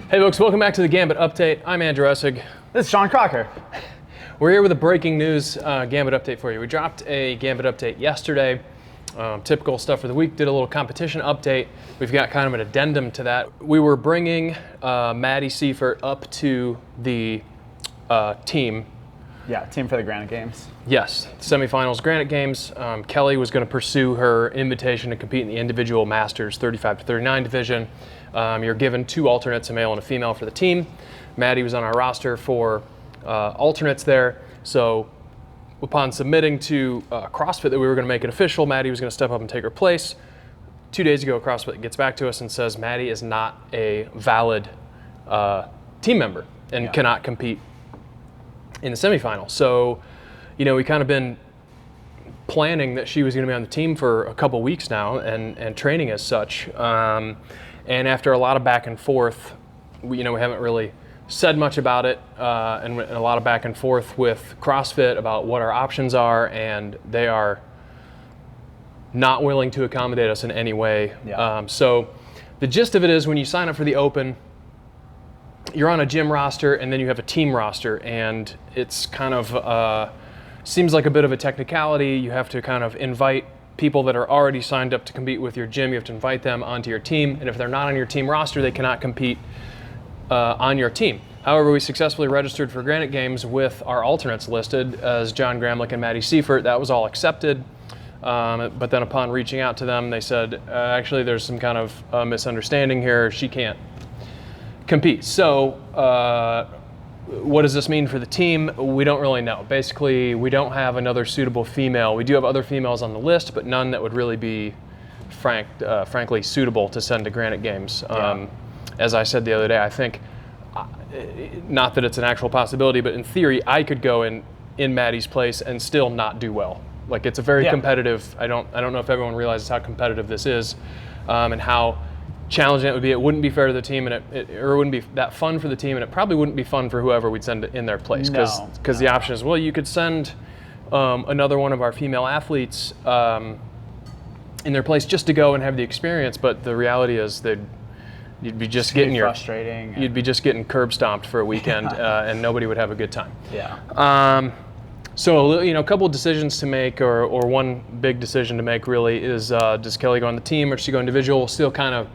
Hey folks, welcome back to the Gambit Update. I'm Andrew Essig. This is Sean Crocker. We're here with a breaking news Gambit Update for you. We dropped a Gambit Update yesterday. Typical stuff for the week. Did a little competition update. We've got kind of an addendum to that. We were bringing Maddie Seifert up to the team. Yeah, team for the Granite Games. Yes, semifinals Granite Games. Kelly was going to pursue her invitation to compete in the individual Masters 35 to 39 division. You're given two alternates, a male and a female, for the team. Maddie was on our roster for alternates there. So upon submitting to CrossFit that we were going to make it official, Maddie was going to step up and take her place. 2 days ago, CrossFit gets back to us and says Maddie is not a valid team member and cannot compete in the semifinal. So, we kind of been planning that she was going to be on the team for a couple weeks now and training as such. And after a lot of back and forth, we haven't really said much about it, and a lot of back and forth with CrossFit about what our options are, and they are not willing to accommodate us in any way. Yeah. So the gist of it is, when you sign up for the Open, you're on a gym roster and then you have a team roster, and it's kind of seems like a bit of a technicality. You have to kind of invite people that are already signed up to compete with your gym. You have to invite them onto your team, and if they're not on your team roster, they cannot compete on your team. However, we successfully registered for Granite Games with our alternates listed as John Gramlich and Maddie Seifert. That was all accepted, but then upon reaching out to them, they said, actually, there's some kind of misunderstanding here. She can't compete. So what does this mean for the team? We don't really know. Basically, we don't have another suitable female. We do have other females on the list, but none that would really be frankly suitable to send to Granite Games. As I said the other day, I think, not that it's an actual possibility, but in theory, I could go in Maddie's place and still not do well. Like, it's a very competitive, I don't know if everyone realizes how competitive this is, and how challenging it would be. It wouldn't be fair to the team, and it wouldn't be that fun for the team, and it probably wouldn't be fun for whoever we'd send in their place. Because the option is, well, you could send another one of our female athletes in their place just to go and have the experience, but the reality is you'd be just getting frustrating. You'd be just getting curb stomped for a weekend, and nobody would have a good time. Yeah. So a couple of decisions to make, or one big decision to make really is, does Kelly go on the team or does she go individual? We're still kind of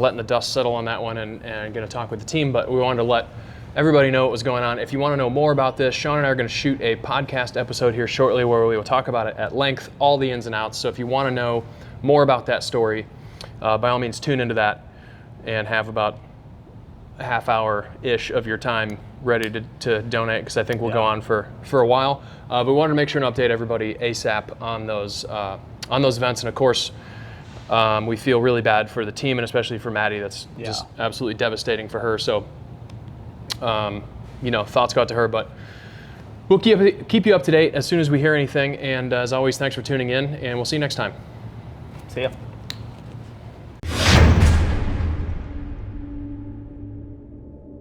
letting the dust settle on that one and going to talk with the team, but we wanted to let everybody know what was going on. If you want to know more about this, Sean and I are going to shoot a podcast episode here shortly where we will talk about it at length, all the ins and outs. So if you want to know more about that story, by all means tune into that and have about a half hour-ish of your time ready to donate, because I think we'll go on for a while. But we wanted to make sure and update everybody ASAP on those events. And of course, we feel really bad for the team, and especially for Maddie. That's just absolutely devastating for her. So, thoughts go out to her. But we'll keep you up to date as soon as we hear anything. And as always, thanks for tuning in, and we'll see you next time. See ya.